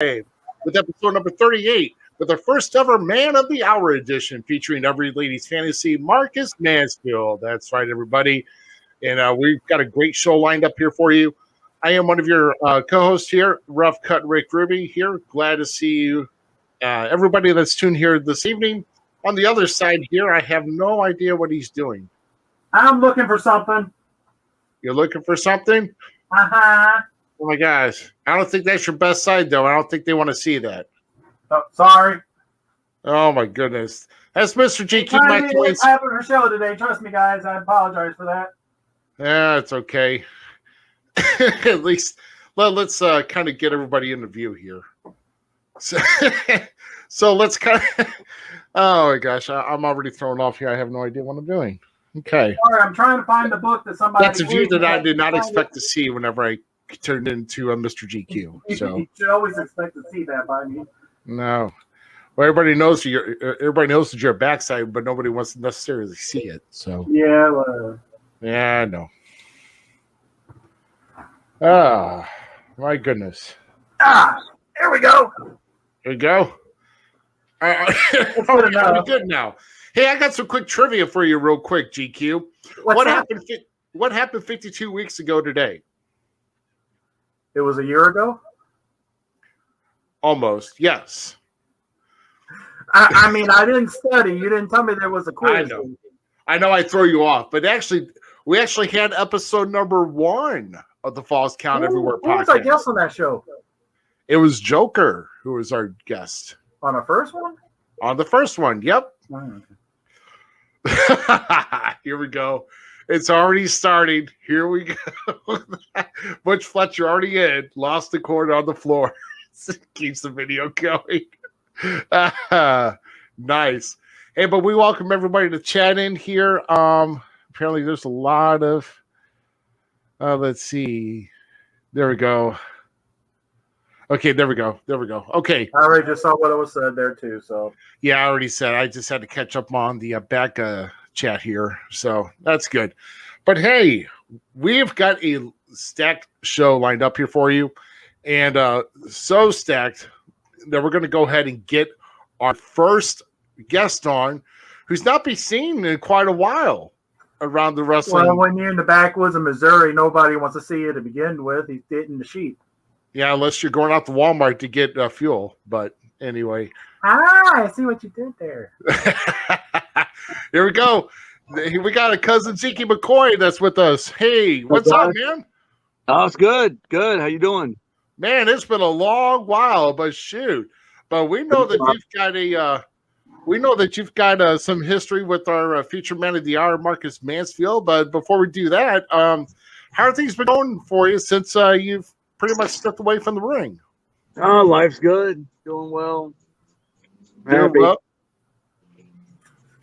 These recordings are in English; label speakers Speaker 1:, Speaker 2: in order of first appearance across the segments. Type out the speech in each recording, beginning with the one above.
Speaker 1: with episode number 38, with our first ever Man of the Hour edition featuring Every Lady's Fantasy, Marcus Mansfield. That's right, everybody. And we've got a great show lined up here for you. I am one of your co-hosts here, Rough Cut Rick Ruby here. Glad to see you, everybody that's tuned here this evening. On the other side here, I have no idea what he's doing.
Speaker 2: I'm looking for something.
Speaker 1: You're looking for something?
Speaker 2: Uh-huh.
Speaker 1: Oh, my gosh. I don't think that's your best side, though. I don't think they want to see that.
Speaker 2: Oh, sorry.
Speaker 1: Oh, my goodness. That's Mr. G. Keep my twins.
Speaker 2: I have a show today. Trust me, guys. I apologize for that.
Speaker 1: Yeah, it's okay. At least let's kind of get everybody in the view here. So let's kind of. Oh my gosh, I'm already thrown off here. I have no idea what I'm doing. Okay.
Speaker 2: Sorry, I'm trying to find the book that somebody.
Speaker 1: That's a view that I did not expect to see whenever I turned into Mr. GQ. So
Speaker 2: you should always expect to see that by me.
Speaker 1: No. Well, everybody knows that you're a backside, but nobody wants to necessarily see it. So
Speaker 2: yeah, well,
Speaker 1: yeah, I know. Ah, my goodness.
Speaker 2: There we go.
Speaker 1: There you go. We're good now. Hey, I got some quick trivia for you real quick, GQ. What happened 52 weeks ago today?
Speaker 2: It was a year ago?
Speaker 1: Almost, yes.
Speaker 2: I mean, I didn't study. You didn't tell me there was a quiz.
Speaker 1: I know I throw you off, but we actually had episode number 1 of the Falls Count Everywhere podcast.
Speaker 2: Who was our guest on that show?
Speaker 1: It was Joker who was our guest.
Speaker 2: On the first one?
Speaker 1: On the first one, yep.
Speaker 2: Oh, okay.
Speaker 1: Here we go. It's already starting. Here we go. Butch Fletcher already in. Lost the cord on the floor. Keeps the video going. Nice. Hey, but we welcome everybody to chat in here. Apparently there's a lot of let's see. There we go. Okay, there we go. Okay.
Speaker 2: I already just saw what was said there too. So
Speaker 1: yeah, I already said. I just had to catch up on the back chat here, so that's good. But hey, we've got a stacked show lined up here for you, and so stacked that we're going to go ahead and get our first guest on, who's not been seen in quite a while around the wrestling.
Speaker 2: Well, when you're in the backwoods of Missouri, nobody wants to see you to begin with. He's eating the sheep.
Speaker 1: Yeah, unless you're going out to Walmart to get fuel. But anyway.
Speaker 2: I see what you did there.
Speaker 1: Here we go. We got a cousin Zeke McCoy that's with us. Hey, what's up, man?
Speaker 3: Oh, it's good. Good. How you doing?
Speaker 1: Man, it's been a long while, but shoot. But we know that you've got some history with our future man of the hour, Marcus Mansfield. But before we do that, how are things been going for you since you've pretty much stepped away from the ring?
Speaker 3: Oh, life's good. Doing well.
Speaker 1: Doing well.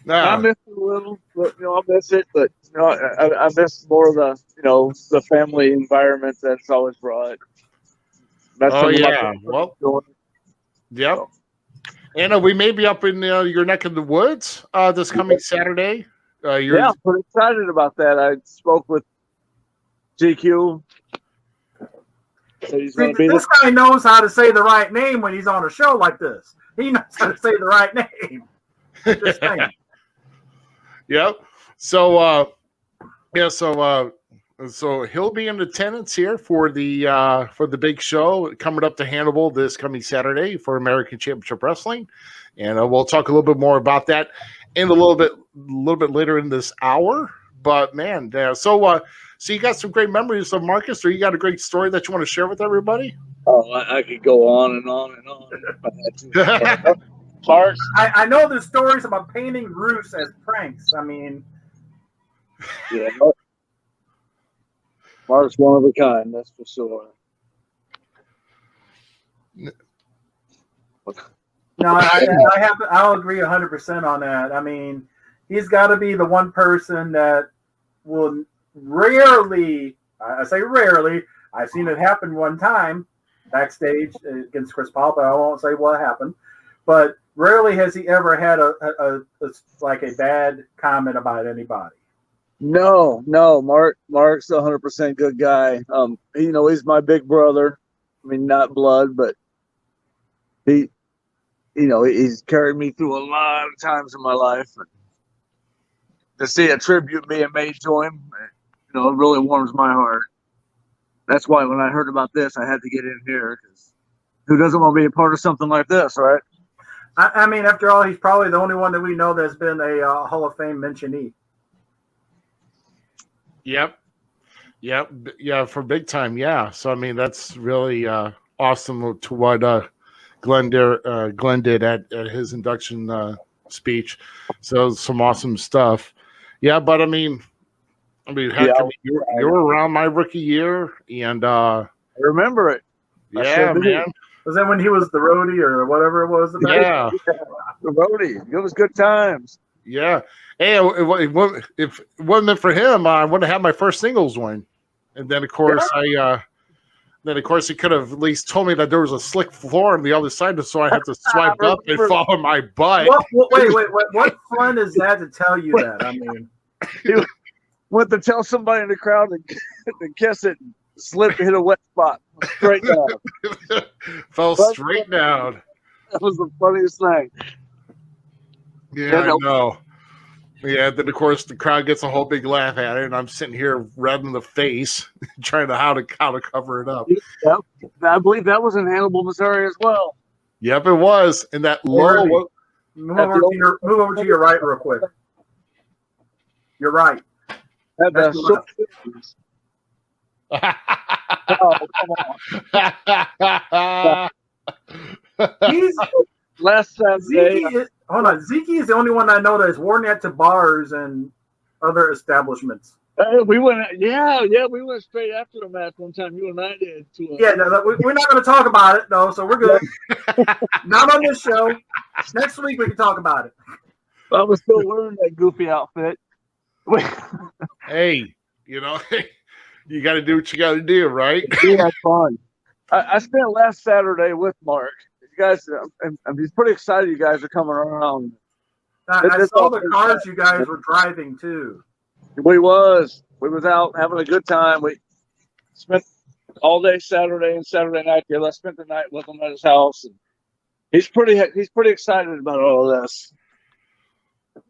Speaker 3: I miss it a little, but I miss it. But I miss more of the family environment that's always brought.
Speaker 1: Oh yeah. Well. Yep. So. And we may be up in your neck of the woods this coming Saturday.
Speaker 3: Yeah, I'm pretty excited about that. I spoke with GQ. So
Speaker 2: this guy knows how to say the right name when he's on a show like this. He knows how to say the right name. Just saying.
Speaker 1: Yep. So so he'll be in attendance here for the big show coming up to Hannibal this coming Saturday for American Championship Wrestling, and we'll talk a little bit more about that in a little bit later in this hour. But man, so you got some great memories of Marcus, or you got a great story that you want to share with everybody?
Speaker 3: Oh, I could go on and on and on.
Speaker 2: Mark, I know the stories about painting roofs as pranks. I mean,
Speaker 3: yeah, Mark's one of a kind, that's for sure.
Speaker 2: No, I'll agree 100% on that. I mean, he's got to be the one person that will rarely, I say rarely, I've seen it happen one time backstage against Chris Paul, but I won't say what happened. But rarely has he ever had a bad comment about anybody.
Speaker 3: No, Mark's a 100% good guy. He's my big brother. I mean, not blood, but He, he's carried me through a lot of times in my life. And to see a tribute being made to him, it really warms my heart. That's why when I heard about this, I had to get in here, because who doesn't want to be a part of something like this, right?
Speaker 2: I mean, after all, he's probably the only one that we know that's been a Hall of Fame mentionee.
Speaker 1: Yep. Yeah, for big time. Yeah. So, I mean, that's really awesome to what Glenn did at his induction speech. So, some awesome stuff. Yeah, but I mean, heck, you were around my rookie year, and
Speaker 3: I remember it.
Speaker 1: Yeah, man.
Speaker 2: Was that when he was the roadie or whatever it was?
Speaker 1: Yeah.
Speaker 3: The roadie. It was good times.
Speaker 1: Yeah. Hey, if it wasn't for him, I wouldn't have had my first singles win. And then, of course, he could have at least told me that there was a slick floor on the other side, so I had to swipe up and follow my butt.
Speaker 2: Wait. What fun is that to tell you that? I mean,
Speaker 3: he went to tell somebody in the crowd to kiss it and slip, hit a wet spot. Straight down.
Speaker 1: Fell straight down.
Speaker 3: That was the funniest thing.
Speaker 1: Yeah, I know. Yeah, then of course the crowd gets a whole big laugh at it, and I'm sitting here red in the face, trying to how to cover it up.
Speaker 3: Yep. I believe that was in Hannibal, Missouri as well.
Speaker 1: Yep, it was. And that low.
Speaker 2: Move over to your right real quick. You're right.
Speaker 3: Oh, come on. Last Saturday.
Speaker 2: Zeke is the only one I know that has worn that to bars and other establishments.
Speaker 3: We went straight after the match one time. You and I did.
Speaker 2: We're not going to talk about it though, so we're good. Not on this show. Next week we can talk about it.
Speaker 3: I was still wearing that goofy outfit.
Speaker 1: Hey, you got to do what you got to do, right?
Speaker 3: We had fun. I spent last Saturday with Mark. You guys, I'm just pretty excited you guys are coming around.
Speaker 2: I saw the cars you guys were driving too.
Speaker 3: We was out having a good time. We spent all day Saturday and Saturday night there. I spent the night with him at his house, and he's pretty excited about all of this.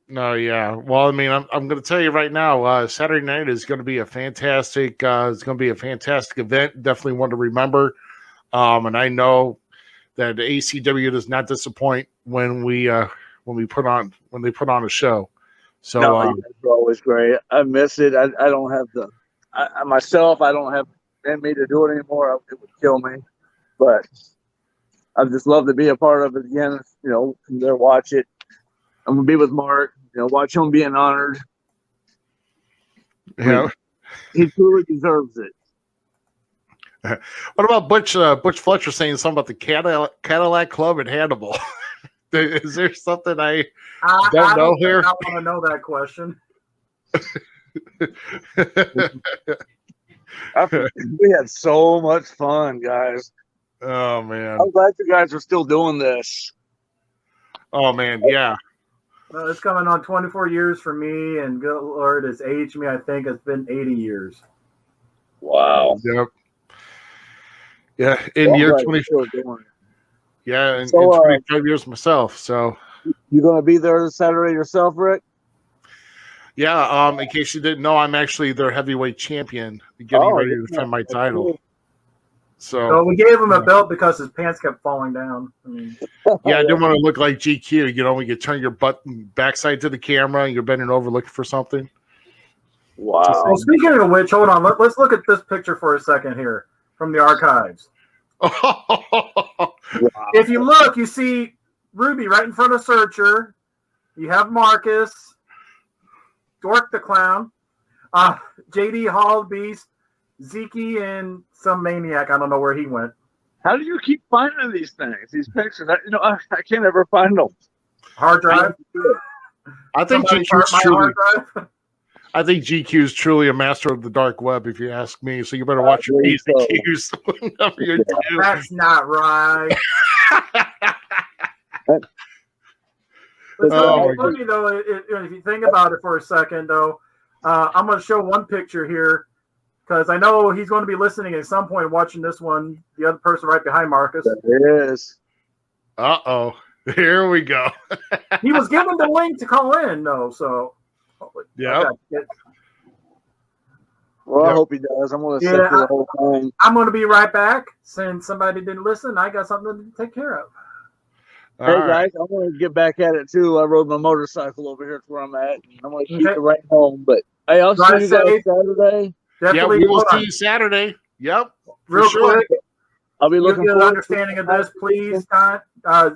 Speaker 1: No, yeah. Well, I mean, I'm going to tell you right now, Saturday night is going to be a fantastic. It's going to be a fantastic event. Definitely one to remember. And I know that ACW does not disappoint when they put on a show. So
Speaker 3: you guys are always great. I miss it. I don't have I don't have in me to do it anymore. It would kill me. But I just love to be a part of it again. From there, watch it. I'm gonna be with Mark. Watch him being honored.
Speaker 1: Yeah,
Speaker 3: he truly deserves it.
Speaker 1: What about Butch Fletcher saying something about the Cadillac Club in Hannibal? Is there something I don't know here?
Speaker 2: I want to know that question.
Speaker 3: We had so much fun, guys.
Speaker 1: Oh man,
Speaker 3: I'm glad you guys are still doing this.
Speaker 1: Oh man, yeah.
Speaker 2: It's coming on 24 years for me, and good Lord has aged me. I think it's been 80 years.
Speaker 3: Wow.
Speaker 1: Yep. Yeah, in year 24. Yeah, in 25 years myself. So
Speaker 3: you gonna be there this Saturday yourself, Rick?
Speaker 1: Yeah. In case you didn't know, I'm actually their heavyweight champion, getting ready to defend my title.
Speaker 2: Cool.
Speaker 1: So
Speaker 2: we gave him a belt because his pants kept falling down.
Speaker 1: Yeah, I didn't want to look like GQ. When you turn your backside to the camera and you're bending over looking for something.
Speaker 3: Wow.
Speaker 2: So speaking of which, hold on. Let's look at this picture for a second here from the archives.
Speaker 1: Wow.
Speaker 2: If you look, you see Ruby right in front of Searcher. You have Marcus, Dork the Clown, JD Hall Beast, Zeke, and some maniac. I don't know where he went.
Speaker 3: How do you keep finding these things, these pictures? I can't ever find them.
Speaker 2: Hard drive?
Speaker 1: I think GQ is truly a master of the dark web, if you ask me. So you better watch your P's and Q's whenever you do.
Speaker 2: That's not right. Funny though, if you think about it for a second, though, I'm going to show one picture here because I know he's going to be listening at some point, watching this one. The other person right behind Marcus.
Speaker 3: That is.
Speaker 1: Uh-oh. Here we go.
Speaker 2: He was given the link to call in, though. So,
Speaker 1: Yeah.
Speaker 3: Well, I
Speaker 1: Yep.
Speaker 3: hope he does. I'm going to sit
Speaker 2: Yeah,
Speaker 3: through the whole thing.
Speaker 2: I'm going to be right back. Since somebody didn't listen, I got something to take care of.
Speaker 1: All
Speaker 3: Hey,
Speaker 1: right.
Speaker 3: guys, I'm going to get back at it, too. I rode my motorcycle over here to where I'm at. And I'm going to keep
Speaker 2: Okay.
Speaker 3: the right home. But, hey, I'll
Speaker 2: Drive
Speaker 3: see you guys
Speaker 2: safe.
Speaker 3: Saturday.
Speaker 1: Yeah,
Speaker 2: Definitely.
Speaker 1: we will
Speaker 2: hold
Speaker 1: see
Speaker 2: on.
Speaker 1: you Saturday. Yep. For
Speaker 2: Real
Speaker 1: sure.
Speaker 2: quick,
Speaker 3: I'll be
Speaker 2: you'll
Speaker 3: looking
Speaker 2: get an
Speaker 3: forward
Speaker 2: understanding of this, please. Now, I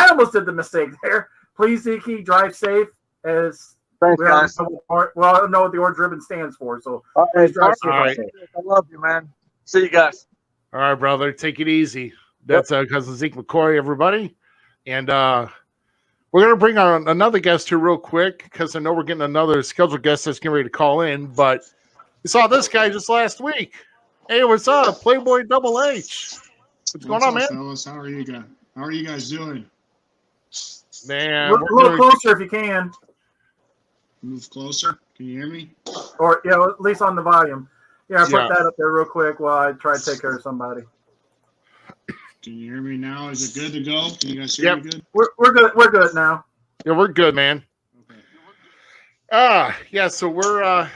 Speaker 2: almost did the mistake there. Please, Zeke, drive safe. As
Speaker 3: Thanks,
Speaker 2: we already
Speaker 3: guys.
Speaker 2: know I don't know what the orange ribbon stands for. So
Speaker 3: All
Speaker 2: please
Speaker 3: right,
Speaker 2: drive
Speaker 1: All right.
Speaker 2: safe.
Speaker 3: I love you, man. See you guys.
Speaker 1: All right, brother. Take it easy. That's cousin Zeke McCoy, everybody. And we're going to bring on another guest here real quick because I know we're getting another scheduled guest that's getting ready to call in. But we saw this guy just last week. Hey, what's up? Playboy Double H. What's going on, man?
Speaker 4: Fellas? How are you guys? How are you guys doing?
Speaker 1: Man,
Speaker 2: Look a little closer if you can,
Speaker 4: Move closer. Can you hear me?
Speaker 2: or at least on the volume. Yeah, put
Speaker 1: Yeah.
Speaker 2: that up there real quick while I try to take care of somebody.
Speaker 4: Can you hear me now? Is it good to go? Can you guys hear me good?
Speaker 2: We're good. We're good now.
Speaker 1: Yeah, we're good, man.
Speaker 4: Okay.
Speaker 1: Yeah, so we're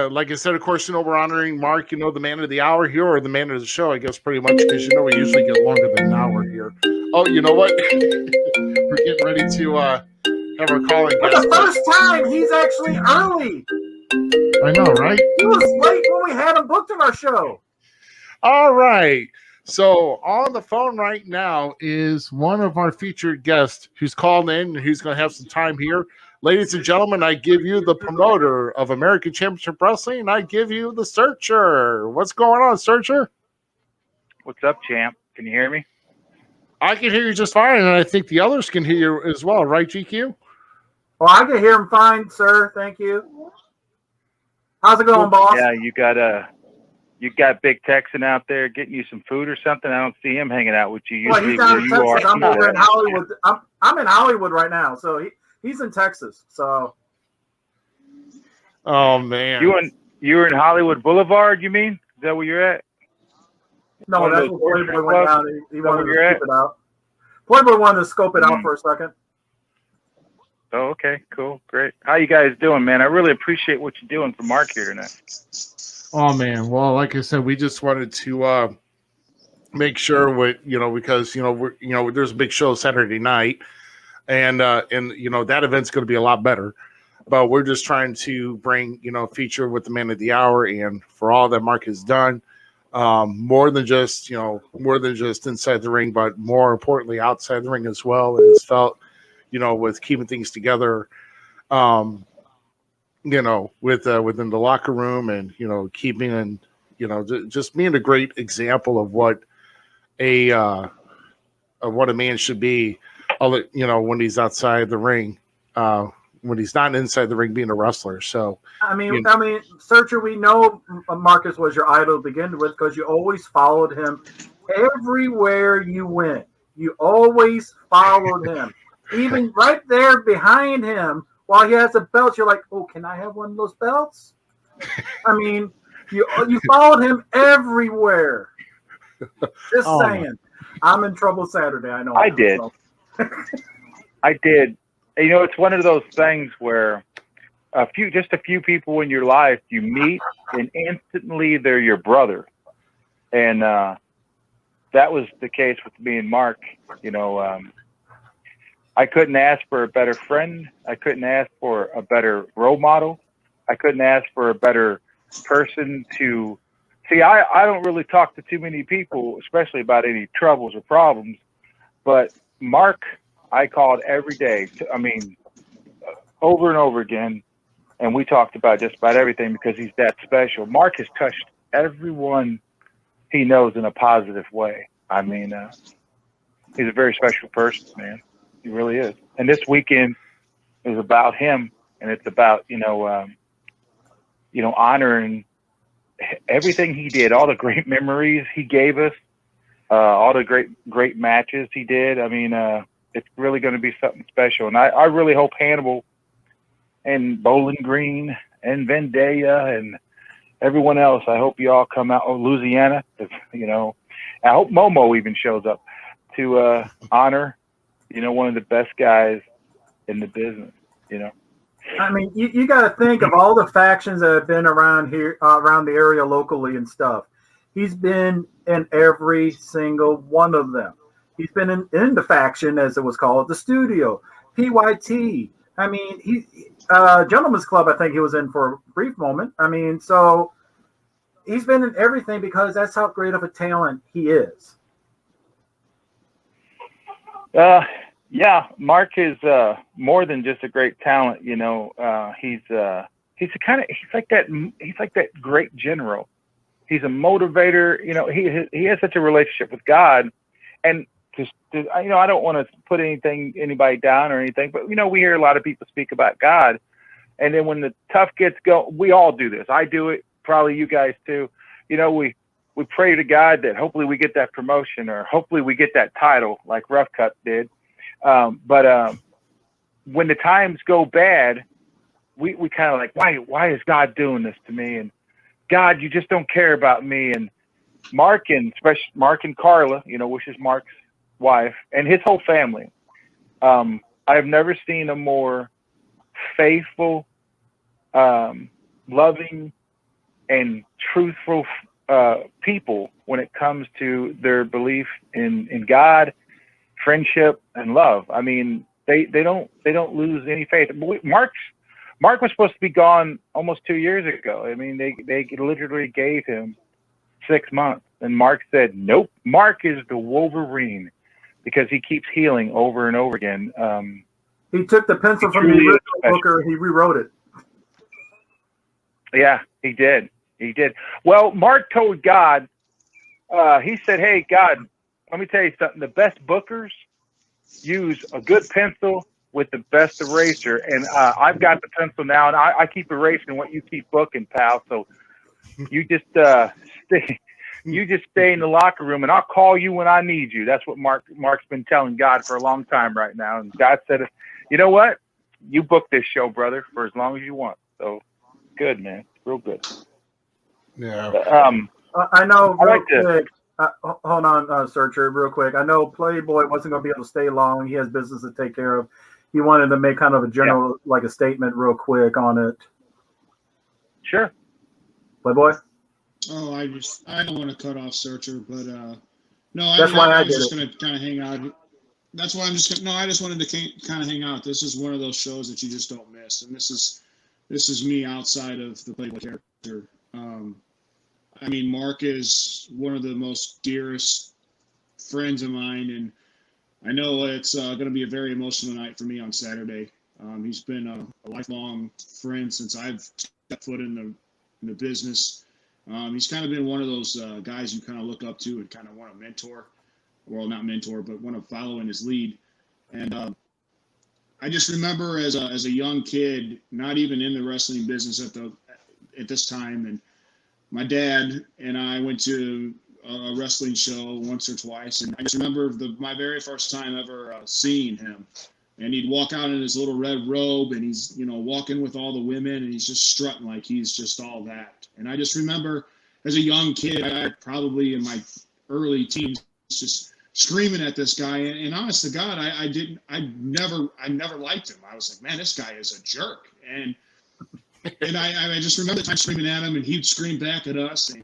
Speaker 1: like I said, of course, we're honoring Mark, the man of the hour here, or the man of the show, I guess, pretty much, because we usually get longer than an hour here. Oh, you know what? We're getting ready to have our calling
Speaker 2: For
Speaker 1: guest.
Speaker 2: the first time, he's actually early.
Speaker 1: I know, right?
Speaker 2: He was late when we had him booked on our show.
Speaker 1: All right. So on the phone right now is one of our featured guests who's called in and who's going to have some time here. Ladies and gentlemen, I give you the promoter of American Championship Wrestling, and I give you the Searcher. What's going on, Searcher?
Speaker 5: What's up, champ? Can you hear me?
Speaker 1: I can hear you just fine, and I think the others can hear you as well, right, GQ?
Speaker 2: Well, I can hear him fine, sir. Thank you. How's it going, boss?
Speaker 5: Yeah, you got Big Texan out there getting you some food or something. I don't see him hanging out with you.
Speaker 2: Well,
Speaker 5: Usually
Speaker 2: he's down in
Speaker 5: where you
Speaker 2: Texas.
Speaker 5: are,
Speaker 2: I'm over in Hollywood. I'm in Hollywood right now, so he's in Texas. So
Speaker 1: Oh, man.
Speaker 5: You were in Hollywood Boulevard, you mean? Is that where you're at?
Speaker 2: no,
Speaker 5: One of
Speaker 2: that's
Speaker 5: those
Speaker 2: what Playboy went down. He wanted to
Speaker 5: you're
Speaker 2: scope it out. Playboy wanted to scope it out for a second.
Speaker 5: Oh, okay, cool, great. How you guys doing, man? I really appreciate what you're doing for Mark here tonight.
Speaker 1: Oh, man. Well, like I said, we just wanted to make sure because there's a big show Saturday night, and that event's going to be a lot better. But we're just trying to bring feature with the man of the hour, and for all that Mark has done, more than just inside the ring, but more importantly outside the ring as well. And it's felt with keeping things together, within the locker room, and keeping and just being a great example of what a man should be, when he's outside the ring, when he's not inside the ring being a wrestler. So
Speaker 2: I mean, Searcher, we know Marcus was your idol to begin with because you always followed him everywhere you went. You always followed him. Even right there behind him, while he has a belt, you're like, oh, can I have one of those belts? I mean, you followed him everywhere. Just saying. I'm in trouble Saturday, I know.
Speaker 5: I did.
Speaker 2: So.
Speaker 5: I did. It's one of those things where just a few people in your life you meet and instantly they're your brother. And that was the case with me and Mark. I couldn't ask for a better friend. I couldn't ask for a better role model. I couldn't ask for a better person to see. I don't really talk to too many people, especially about any troubles or problems. But Mark, I called every day. Over and over again. And we talked about just about everything because he's that special. Mark has touched everyone he knows in a positive way. He's a very special person, man. He really is. And this weekend is about him, and it's about, honoring everything he did, all the great memories he gave us, all the great matches he did. It's really going to be something special. And I really hope Hannibal and Bowling Green and Vendaya and everyone else, I hope you all come out. Oh, Louisiana, I hope Momo even shows up. to honor, one of the best guys in the business.
Speaker 2: I mean, you got to think of all the factions that have been around here, around the area locally and stuff. He's been in every single one of them. He's been in the faction, as it was called, the studio, PYT. I mean, Gentleman's Club, I think he was in for a brief moment. I mean, so he's been in everything because that's how great of a talent he is.
Speaker 5: Yeah, Mark is more than just a great talent. He's like that great general. He's a motivator. He has such a relationship with God, and I don't want to put anybody down or anything, but we hear a lot of people speak about God, and then when the tough gets going, we all do this. I do it. Probably you guys too. We pray to God that hopefully we get that promotion or hopefully we get that title like Rough Cut did. But when the times go bad, we kind of like, why is God doing this to me? And God, you just don't care about me. And Mark and especially Mark and Carla, which is Mark's wife, and his whole family. I've never seen a more faithful, loving, and truthful people when it comes to their belief in God, friendship, and love. I mean, they don't lose any faith. Mark was supposed to be gone almost 2 years ago. I mean, they literally gave him 6 months, and Mark said, nope. Mark is the Wolverine because he keeps healing over and over again.
Speaker 2: He took the pencil from the original Booker, he rewrote it.
Speaker 5: Yeah, he did. Well, Mark told God, he said, hey, God, let me tell you something. The best bookers use a good pencil with the best eraser. And I've got the pencil now, and I keep erasing what you keep booking, pal. So you just stay in the locker room, and I'll call you when I need you. That's what Mark's been telling God for a long time right now. And God said, you know what? You book this show, brother, for as long as you want. So good, man. Real good.
Speaker 1: Yeah.
Speaker 2: I know.
Speaker 5: I like to.
Speaker 2: Hold on, Searcher, real quick. I know Playboy wasn't going to be able to stay long. He has business to take care of. He wanted to make kind of a general, like a statement real quick on it.
Speaker 5: Sure.
Speaker 2: Playboy?
Speaker 4: Oh, I don't want to cut off Searcher, but no,
Speaker 2: That's why
Speaker 4: I'm just going to kind of hang out. That's why I'm just going to, no, I just wanted to kind of hang out. This is one of those shows that you just don't miss. And this is me outside of the Playboy character. I mean, Mark is one of the most dearest friends of mine, and I know it's going to be a very emotional night for me on Saturday. He's been a lifelong friend since I've stepped foot in the business. He's kind of been one of those guys you kind of look up to and kind of want to mentor. Well, not mentor, but want to follow in his lead. And I just remember as a young kid, not even in the wrestling business at this time, and my dad and I went to a wrestling show once or twice, and I just remember my very first time ever seeing him. And he'd walk out in his little red robe, and he's walking with all the women, and he's just strutting like he's just all that. And I just remember as a young kid, I probably in my early teens, just screaming at this guy. And honest to God, I never liked him. I was like, man, this guy is a jerk. And I just remember the time screaming at him, and he'd scream back at us. And,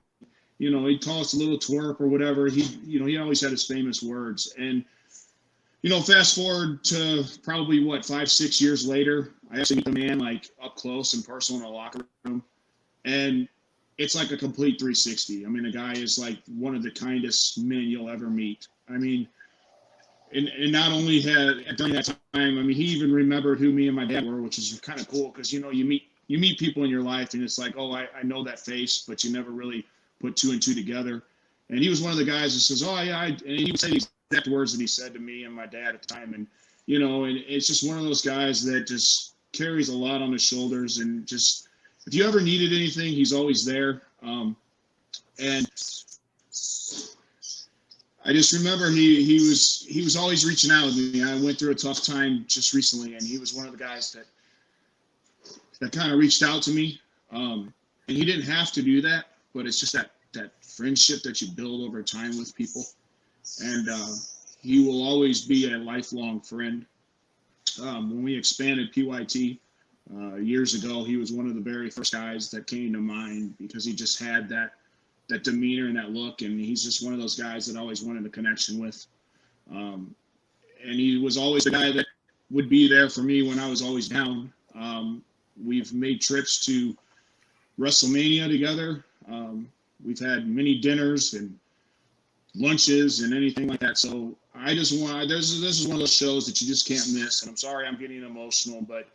Speaker 4: he'd call us a little twerp or whatever. He always had his famous words. And, fast forward to probably 5-6 years later, I actually meet the man like up close and personal in a locker room. And it's like a complete 360. I mean, the guy is like one of the kindest men you'll ever meet. I mean, and not only had during that time, I mean, he even remembered who me and my dad were, which is kind of cool because, you meet people in your life and it's like, oh, I know that face, but you never really put two and two together. And he was one of the guys that says, oh, yeah, and he would say the exact words that he said to me and my dad at the time. And, and it's just one of those guys that just carries a lot on his shoulders. And just, if you ever needed anything, he's always there. And I just remember he was always reaching out with me. I went through a tough time just recently, and he was one of the guys that kind of reached out to me. And he didn't have to do that, but it's just that friendship that you build over time with people. And He will always be a lifelong friend. When we expanded PYT years ago, he was one of the very first guys that came to mind because he just had that demeanor and that look, and he's just one of those guys that I always wanted a connection with. And he was always the guy that would be there for me when I was always down. We've made trips to WrestleMania together. We've had many dinners and lunches and anything like that. So I just want, this is one of those shows that you just can't miss. And I'm sorry I'm getting emotional, but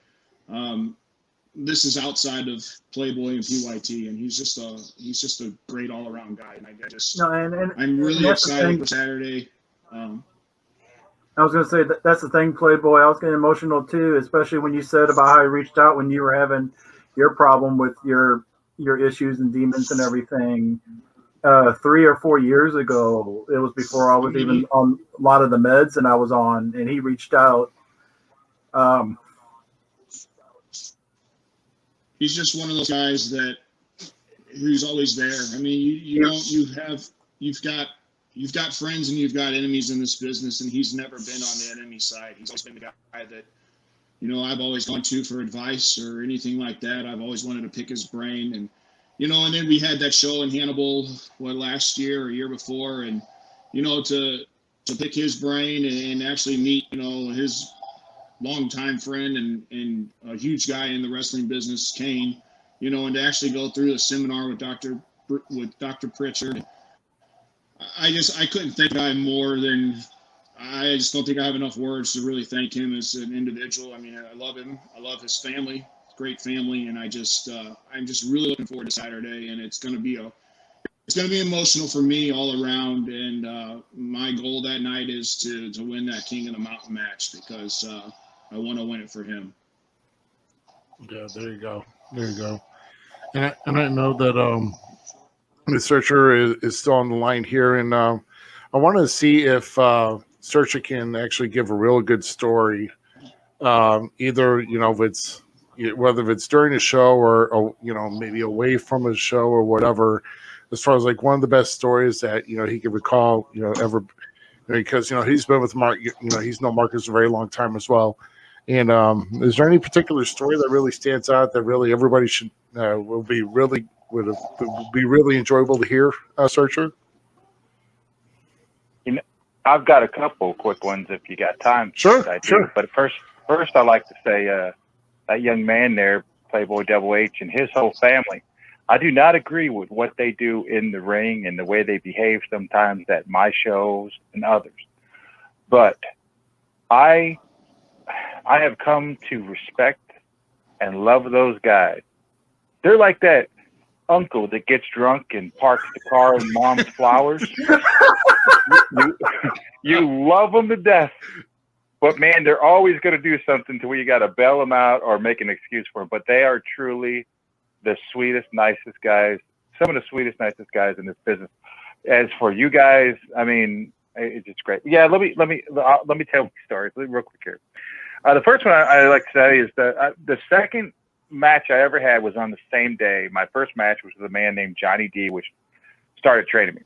Speaker 4: this is outside of Playboy and PYT, and he's just a great all around guy. And I'm really excited for Saturday.
Speaker 2: I was going to say that's the thing, Playboy. I was getting emotional too, especially when you said about how he reached out when you were having your problem with your issues and demons and everything. 3 or 4 years ago, it was before I was even on a lot of the meds and I was on, and he reached out.
Speaker 4: He's just one of those guys that he's always there. I mean, you've got friends and you've got enemies in this business, and he's never been on the enemy side. He's always been the guy that, I've always gone to for advice or anything like that. I've always wanted to pick his brain, and and then we had that show in Hannibal, last year or year before, and to pick his brain and actually meet his longtime friend and a huge guy in the wrestling business, Kane, and to actually go through a seminar with Dr. Pritchard. I couldn't thank the guy more than, I just don't think I have enough words to really thank him as an individual. I mean, I love him. I love his family. Great family. And I'm just really looking forward to Saturday, and it's going to be emotional for me all around. And my goal that night is to win that King of the Mountain match, because I want to win it for him.
Speaker 1: Yeah, there you go. And I know that the Searcher is still on the line here, and I wanted to see if Searcher can actually give a real good story, either if it's whether it's during a show or maybe away from a show or whatever, as far as like one of the best stories that he can recall ever, because he's been with Mark, he's known Marcus a very long time as well. And is there any particular story that really stands out that really everybody should would be really enjoyable to hear, Searcher?
Speaker 5: I've got a couple quick ones if you got time.
Speaker 1: Sure.
Speaker 5: But first I'd like to say that young man there, Playboy Double H, and his whole family, I do not agree with what they do in the ring and the way they behave sometimes at my shows and others. But I have come to respect and love those guys. They're like that uncle that gets drunk and parks the car in mom's flowers. You love them to death, but man, they're always going to do something to where you got to bail them out or make an excuse for them. But they are truly the sweetest, nicest guys, some of the sweetest, nicest guys in this business. As for you guys, I mean, it's just great. Yeah, let me tell you stories real quick here. The first one I like to say is that the second match I ever had was on the same day. My first match was with a man named Johnny D, which started training me.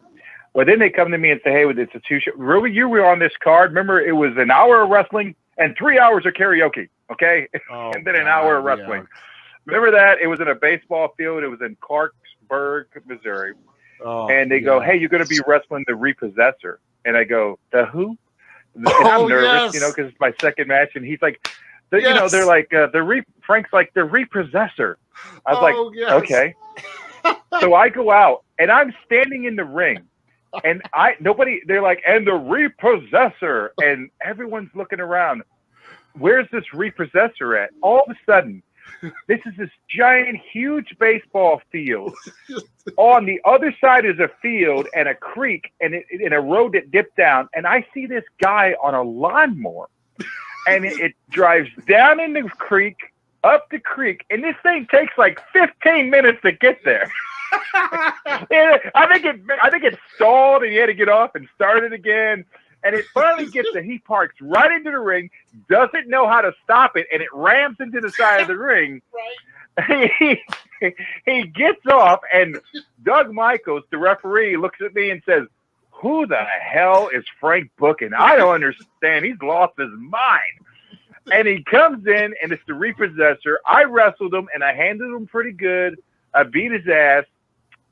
Speaker 5: Well, then they come to me and say, hey, it's a two-show. Really, you were on this card. Remember, it was an hour of wrestling and 3 hours of karaoke, okay?
Speaker 1: Oh,
Speaker 5: and then an hour of wrestling. Yeah. Remember that? It was in a baseball field. It was in Clarksburg, Missouri. Oh, and they go, hey, you're going to be wrestling the Repossessor. And I go, the who? And I'm nervous, because it's my second match. And he's like, they're like, Frank's like, the Repossessor. I was okay. So I go out, and I'm standing in the ring. And they're like, and the Repossessor. And everyone's looking around. Where's this Repossessor at? All of a sudden, this is this giant, huge baseball field. On the other side is a field and a creek and a road that dipped down. And I see this guy on a lawnmower. And it drives down in the creek, up the creek. And this thing takes like 15 minutes to get there. I think it stalled and he had to get off and start it again. And it finally gets there. He parks right into the ring, doesn't know how to stop it, and it rams into the side of the ring. Right. He gets off, and Doug Michaels, the referee, looks at me and says, who the hell is Frank booking? I don't understand. He's lost his mind. And he comes in, and it's the repossessor. I wrestled him, and I handled him pretty good. I beat his ass.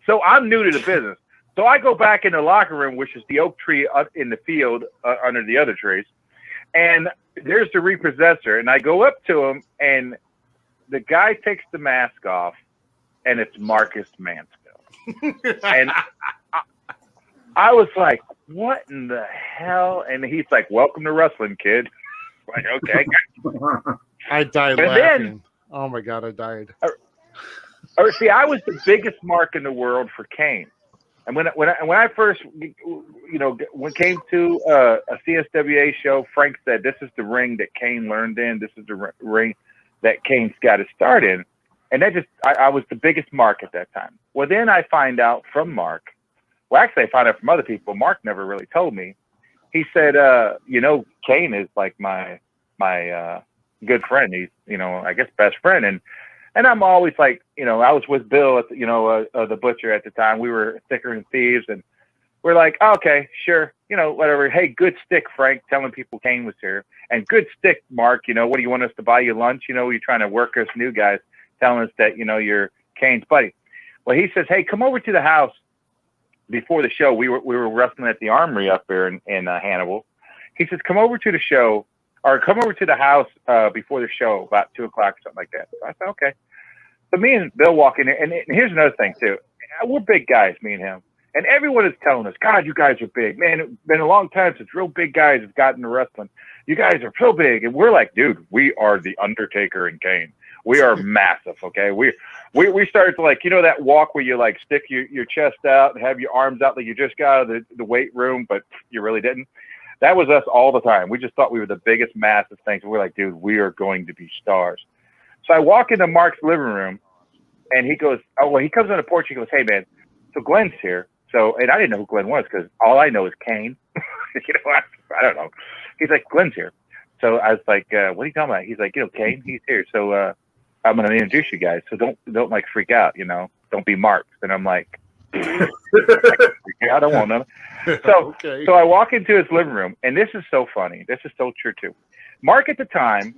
Speaker 5: So I'm new to the business. So I go back in the locker room, which is the oak tree up in the field under the other trees. And there's the repossessor. And I go up to him, and the guy takes the mask off, and it's Marcus Mansfield. And I was like, what in the hell? And he's like, welcome to wrestling, kid. Like, okay.
Speaker 1: I died
Speaker 5: And
Speaker 1: laughing.
Speaker 5: then-
Speaker 1: Oh my God, I died.
Speaker 5: Or see, I was the biggest mark in the world for Kane. And when I first, when came to a CSWA show, Frank said, this is the ring that Kane learned in. This is the ring that Kane's got his start in. And that just, I was the biggest mark at that time. Well, then I find out from Mark. Well, actually, I found out from other people. Mark never really told me. He said, Kane is like my good friend. He's, I guess best friend. And I'm always like, I was with Bill at the butcher at the time. We were thicker than thieves, and we're like, oh, okay, sure, whatever. Hey, good stick, Frank, telling people Kane was here, and good stick, Mark. What do you want us to buy you lunch? You're trying to work us new guys, telling us that you're Kane's buddy. Well, he says, hey, come over to the house. Before the show, we were wrestling at the Armory up there in Hannibal. He says, come over to the show, or come over to the house before the show, about 2:00 or something like that. So I said, okay. So me and Bill walk in there, and here's another thing too. We're big guys, me and him, and everyone is telling us, God, you guys are big, man. It's been a long time since real big guys have gotten to wrestling. You guys are so big, and we're like, dude, we are the Undertaker and Kane. We are massive, okay? We started to like, that walk where you like stick your chest out and have your arms out like you just got out of the weight room, but you really didn't. That was us all the time. We just thought we were the biggest, massive things. We're like, dude, we are going to be stars. So I walk into Mark's living room, and he goes, he comes on the porch. He goes, hey, man, so Glenn's here. So, and I didn't know who Glenn was because all I know is Kane. I don't know. He's like, Glenn's here. So I was like, what are you talking about? He's like, Kane, he's here. So I'm going to introduce you guys. So don't like freak out, don't be marked. And I'm like, I don't want none. So,
Speaker 1: Okay.
Speaker 5: So I walk into his living room, and this is so funny. This is so true too. Mark at the time,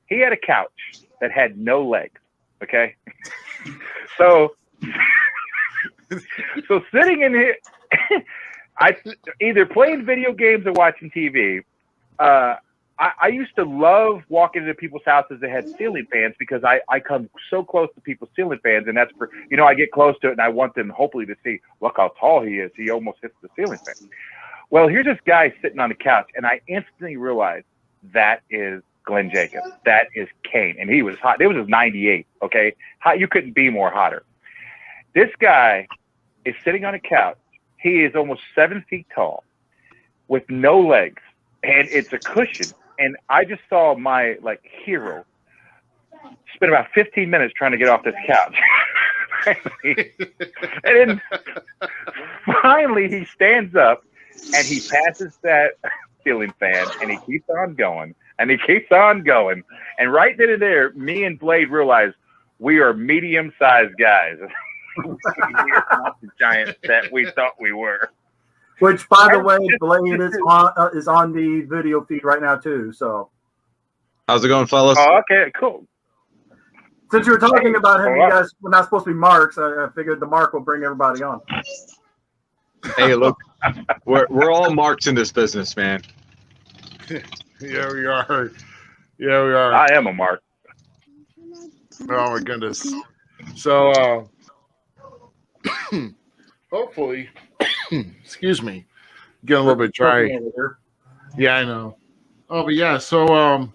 Speaker 5: he had a couch that had no legs. Okay. So sitting in here, I either playing video games or watching TV. I used to love walking into people's houses that had ceiling fans because I come so close to people's ceiling fans, and that's for, I get close to it and I want them hopefully to see, look how tall he is. He almost hits the ceiling fan. Well, here's this guy sitting on the couch, and I instantly realized that is Glenn Jacobs. That is Kane. And he was hot. It was his 98, okay? You couldn't be more hotter. This guy is sitting on a couch. He is almost 7 feet tall with no legs, and it's a cushion. And I just saw my hero spend about 15 minutes trying to get off this couch. And then finally he stands up and he passes that ceiling fan, and he keeps on going and he keeps on going. And right then and there, me and Blade realized we are medium-sized guys. We are not the giants that we thought we were.
Speaker 2: Which, by the way, Blade is on the video feed right now too. So,
Speaker 6: how's it going, fellas?
Speaker 5: Oh, okay, cool.
Speaker 2: Since you were talking about him, you guys were not supposed to be marks. I figured the mark will bring everybody on.
Speaker 6: Hey, look, we're all marks in this business, man.
Speaker 1: Yeah, we are. Yeah, we are.
Speaker 5: I am a mark.
Speaker 1: Oh my goodness. So hopefully, excuse me, getting a little bit dry. Yeah, I know. Oh, but yeah, so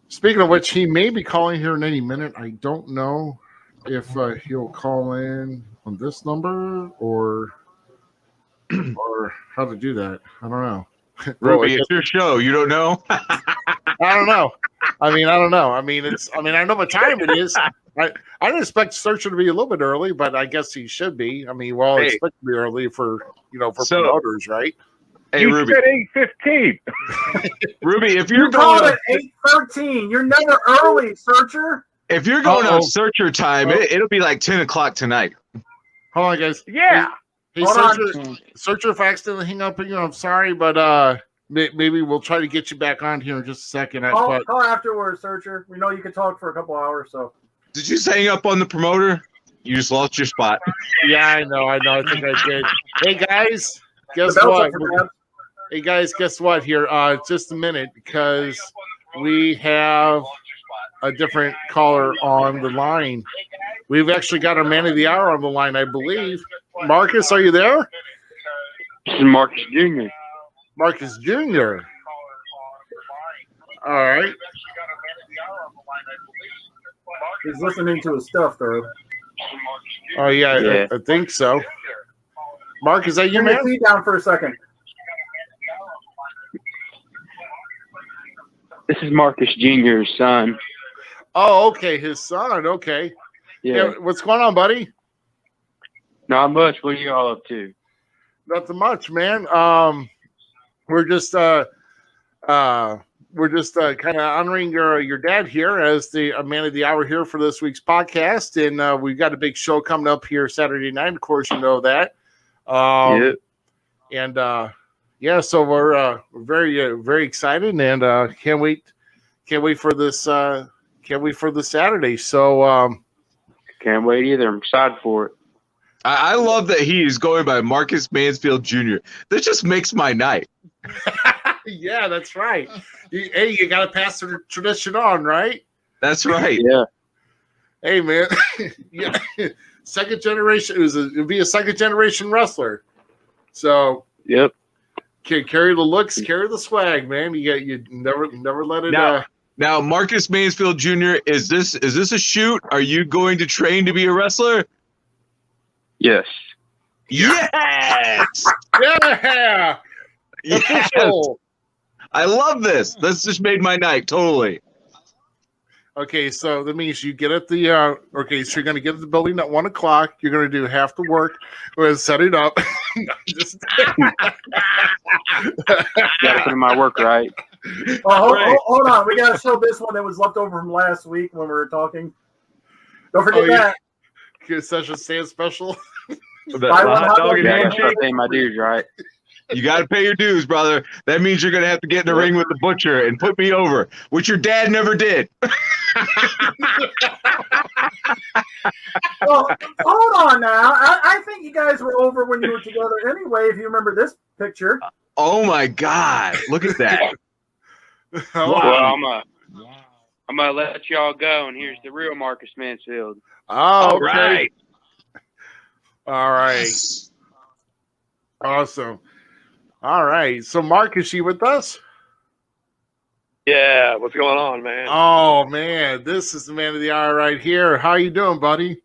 Speaker 1: speaking of which, he may be calling here in any minute. I don't know if he'll call in on this number or how to do that. I don't know.
Speaker 6: Ruby, it's your show. You don't know?
Speaker 1: I don't know. I don't know. I know what time it is. I didn't expect Searcher to be a little bit early, but I guess he should be. We all expect to be early for promoters, right?
Speaker 6: Hey,
Speaker 5: you
Speaker 6: Ruby.
Speaker 5: said 8:15.
Speaker 6: Ruby, if
Speaker 2: You
Speaker 6: you're
Speaker 2: called
Speaker 6: going
Speaker 2: it 8:13. You're never early, Searcher.
Speaker 6: if you're going on Searcher time, it'll be like 10 o'clock tonight.
Speaker 1: Hold on, guys.
Speaker 5: Yeah.
Speaker 1: Hey,
Speaker 2: Hold on.
Speaker 1: Searcher, if I accidentally hang up on you, I'm sorry, but maybe we'll try to get you back on here in just a second.
Speaker 2: Call afterwards, Searcher. We know you can talk for a couple hours, so.
Speaker 6: Did you hang up on the promoter? You just lost your spot.
Speaker 1: Yeah, I know. I think I did. Hey guys, guess what? Hey guys, guess what? Here, just a minute, because we have a different caller on the line. We've actually got our man of the hour on the line, I believe. Marcus, are you there?
Speaker 7: This is Marcus Jr.
Speaker 1: Marcus Jr. All right.
Speaker 2: He's listening to his stuff, though.
Speaker 1: Oh, yeah. I think so. Mark, is that you, man?
Speaker 2: Turn your feet down for a second.
Speaker 7: This is Marcus Jr.'s son.
Speaker 1: Oh, okay. His son. Okay.
Speaker 7: Yeah.
Speaker 1: What's going on, buddy?
Speaker 7: Not much. What are you all up to?
Speaker 1: Nothing much, man. We're just kind of honoring your dad here as the man of the hour here for this week's podcast, and we've got a big show coming up here Saturday night. Of course, you know that.
Speaker 7: Yeah.
Speaker 1: And so we're very excited, and can't wait for this. Can't wait for this Saturday. So
Speaker 7: can't wait either. I'm excited for it.
Speaker 6: I love that he's going by Marcus Mansfield Jr. This just makes my night.
Speaker 1: Yeah, that's right. You got to pass the tradition on, right?
Speaker 6: That's right.
Speaker 7: Yeah.
Speaker 1: Hey, man. Yeah. Second generation. It'd be a second generation wrestler. So.
Speaker 7: Yep.
Speaker 1: Carry the looks, carry the swag, man. You never let it.
Speaker 6: Now, Marcus Mansfield Jr. Is this a shoot? Are you going to train to be a wrestler?
Speaker 7: Yes.
Speaker 6: Yes.
Speaker 1: Yeah.
Speaker 6: Yes.
Speaker 1: Official.
Speaker 6: I love this. This just made my night totally.
Speaker 1: Okay, so that means you get at the so you're gonna get at the building at 1 o'clock. You're gonna do half the work. We're gonna set it up.
Speaker 7: Gotta put in my work right.
Speaker 2: Hold on. We gotta show this one that was left over from last week when we were talking. Don't forget that.
Speaker 1: Such a stand special.
Speaker 6: The hot dog and
Speaker 7: Yeah,
Speaker 6: handshake.
Speaker 7: paying my dues right.
Speaker 6: You got to pay your dues, brother. That means you're going to have to get in the ring with the butcher and put me over, which your dad never did.
Speaker 2: Well, hold on now. I think you guys were over when you were together anyway, if you remember this picture.
Speaker 6: Oh, my God. Look at that.
Speaker 7: Well, I'm going to let y'all go, and here's the real Marcus Mansfield.
Speaker 1: Oh,
Speaker 6: All right.
Speaker 1: All right. Awesome. All right. So, Mark, is she with us?
Speaker 8: Yeah. What's going on, man?
Speaker 1: Oh, man. This is the man of the hour right here. How you doing, buddy?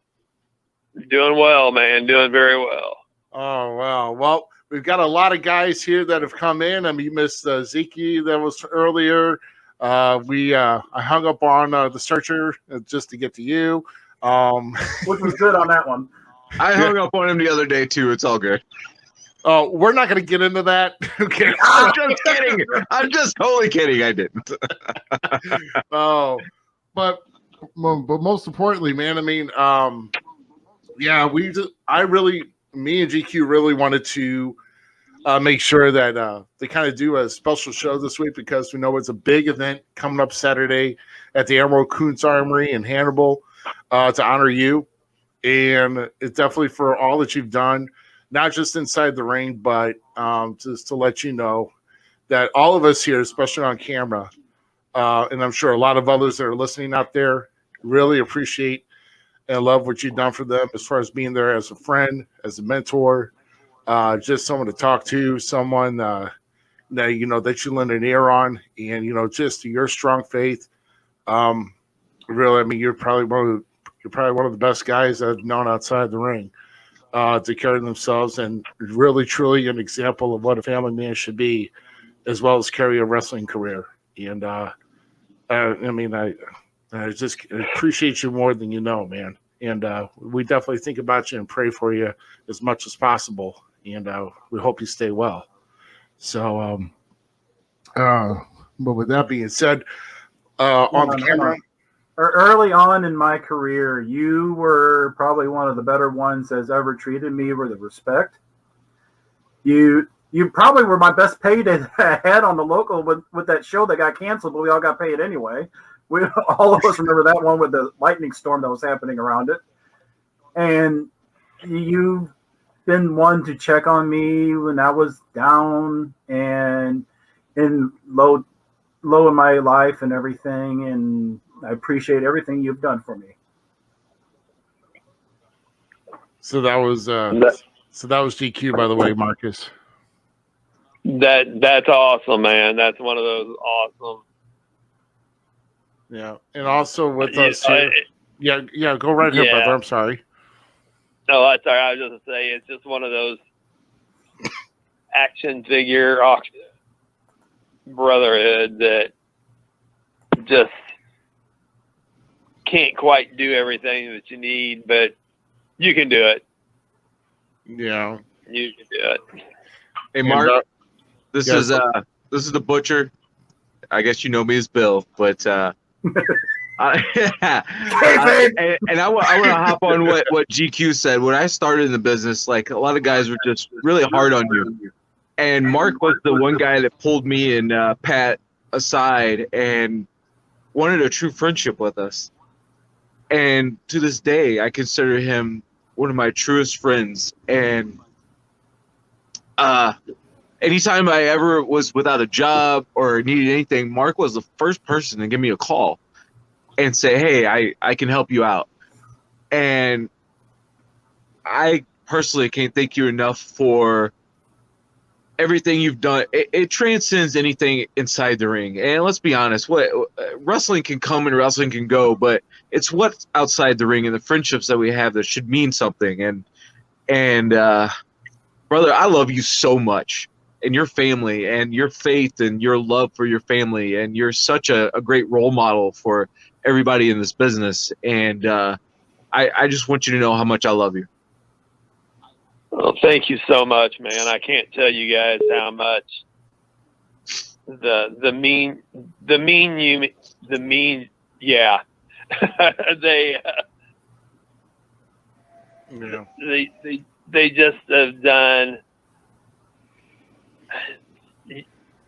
Speaker 8: Doing well, man. Doing very well.
Speaker 1: Oh, wow. Well, we've got a lot of guys here that have come in. I mean, you missed Zeke that was earlier. I hung up on the searcher just to get to you.
Speaker 2: Which was good on that one.
Speaker 6: I hung up on him the other day, too. It's all good.
Speaker 1: Oh, we're not going to get into that. Okay.
Speaker 6: I'm just kidding. I'm just totally kidding. I didn't.
Speaker 1: Oh, but most importantly, man, I mean, me and GQ really wanted to make sure that they kind of do a special show this week because we know it's a big event coming up Saturday at the Emerald Coons Armory in Hannibal to honor you. And it's definitely for all that you've done. Not just inside the ring, but just to let you know that all of us here, especially on camera, and I'm sure a lot of others that are listening out there, really appreciate and love what you've done for them as far as being there as a friend, as a mentor, just someone to talk to, someone that you lend an ear on, and just your strong faith. Really, I mean, you're probably one of the best guys I've known outside the ring. To carry themselves and really, truly an example of what a family man should be, as well as carry a wrestling career. And I just appreciate you more than you know, man. And we definitely think about you and pray for you as much as possible. And we hope you stay well. So, but with that being said, on the camera.
Speaker 2: Early on in my career, you were probably one of the better ones that's ever treated me with respect. You probably were my best paid I had on the local with that show that got canceled, but we all got paid anyway. We all of us remember that one with the lightning storm that was happening around it. And you've been one to check on me when I was down and in low in my life and everything, and I appreciate everything you've done for me.
Speaker 1: So that was GQ, by the way, Marcus.
Speaker 8: That's awesome, man. That's one of those awesome.
Speaker 1: Yeah, and also with us here. Yeah, go right ahead, brother. I'm sorry.
Speaker 8: No, that's all right. I was just going to say, it's just one of those action figure brotherhood that just can't quite do everything that you need, but you can do it.
Speaker 1: Yeah,
Speaker 8: you can do it.
Speaker 6: Hey, Mark, this is the butcher. I guess you know me as Bill, but and I want to hop on what GQ said. When I started in the business, like a lot of guys were just really hard on you, and Mark was the one guy that pulled me and Pat aside and wanted a true friendship with us. And to this day, I consider him one of my truest friends. And anytime I ever was without a job or needed anything, Mark was the first person to give me a call and say, hey, I can help you out. And I personally can't thank you enough for everything you've done. It transcends anything inside the ring. And let's be honest, what wrestling can come and wrestling can go, but it's what's outside the ring and the friendships that we have that should mean something. And brother, I love you so much, and your family and your faith and your love for your family. And you're such a great role model for everybody in this business. And I just want you to know how much I love you.
Speaker 8: Well, thank you so much, man. I can't tell you guys how much the mean they just have done.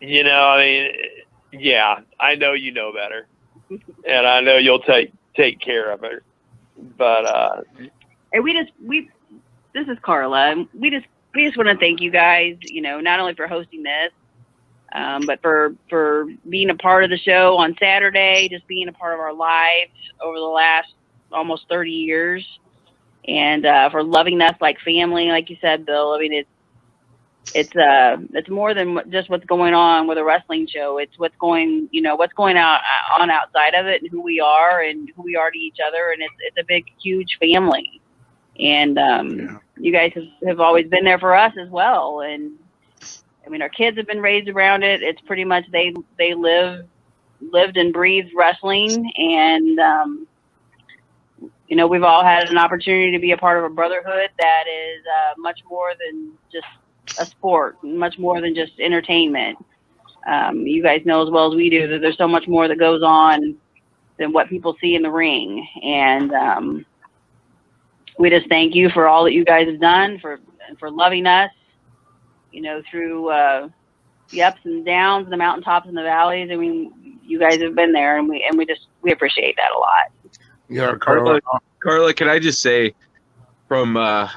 Speaker 8: You know, I mean, yeah, I know you know better, and I know you'll take care of her. But
Speaker 9: and this is Carla. We just want to thank you guys, you know, not only for hosting this, but for being a part of the show on Saturday, just being a part of our lives over the last almost 30 years, and for loving us like family, like you said, Bill. I mean, it's more than just what's going on with a wrestling show. It's what's going on outside of it, and who we are to each other, and it's a big, huge family. And you guys have always been there for us as well. And I mean, our kids have been raised around it. It's pretty much they lived and breathed wrestling. And you know, we've all had an opportunity to be a part of a brotherhood that is much more than just a sport, much more than just entertainment. You guys know as well as we do that there's so much more that goes on than what people see in the ring. And we just thank you for all that you guys have done, for loving us, you know, through the ups and downs, the mountaintops and the valleys. I mean, you guys have been there, and we appreciate that a lot.
Speaker 1: Yeah,
Speaker 6: Carla, can I just say, from a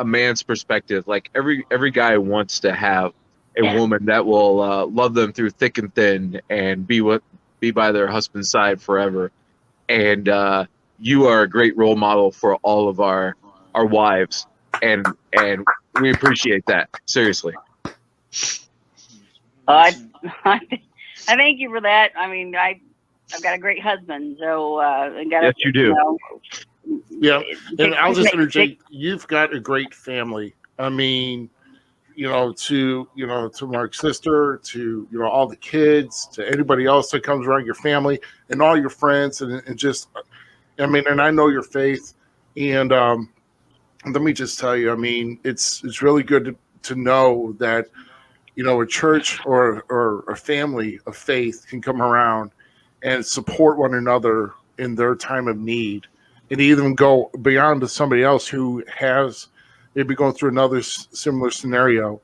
Speaker 6: man's perspective, like every guy wants to have a woman that will love them through thick and thin and be by their husband's side forever. And you are a great role model for all of our wives, and we appreciate that, seriously.
Speaker 9: I thank you for that. I mean, I've got a great husband, so
Speaker 6: yes, you do.
Speaker 1: Yeah, and I'll just interject. You've got a great family. I mean, to Mark's sister, to all the kids, to anybody else that comes around your family, and all your friends, and just, I mean, and I know your faith, and let me just tell you, I mean, it's really good to know that a church or a family of faith can come around and support one another in their time of need, and even go beyond to somebody else who has maybe going through another similar scenario,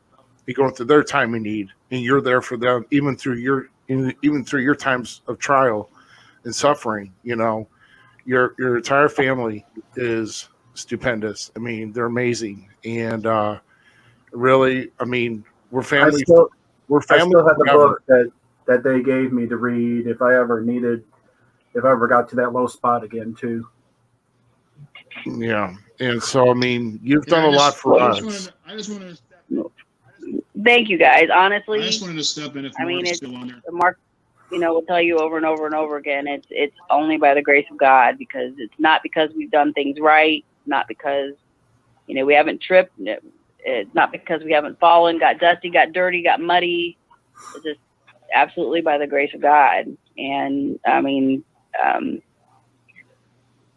Speaker 1: be going through their time of need, and you're there for them even through your times of trial and suffering. Your entire family is stupendous. I mean, they're amazing, and really, I mean, we're family. We're
Speaker 2: I
Speaker 1: family
Speaker 2: still have the
Speaker 1: forever.
Speaker 2: book that they gave me to read if I ever got to that low spot again too.
Speaker 1: Yeah, and so I mean, you've done a lot for us.
Speaker 4: I just wanted to
Speaker 9: Thank you guys. Honestly,
Speaker 4: I just wanted to step in if
Speaker 9: I mean,
Speaker 4: Mark's
Speaker 9: it's
Speaker 4: still on there.
Speaker 9: Mark. We'll tell you over and over and over again. It's only by the grace of God, because it's not because we've done things right, not because we haven't tripped. It's not because we haven't fallen, got dusty, got dirty, got muddy. It's just absolutely by the grace of God. And I mean,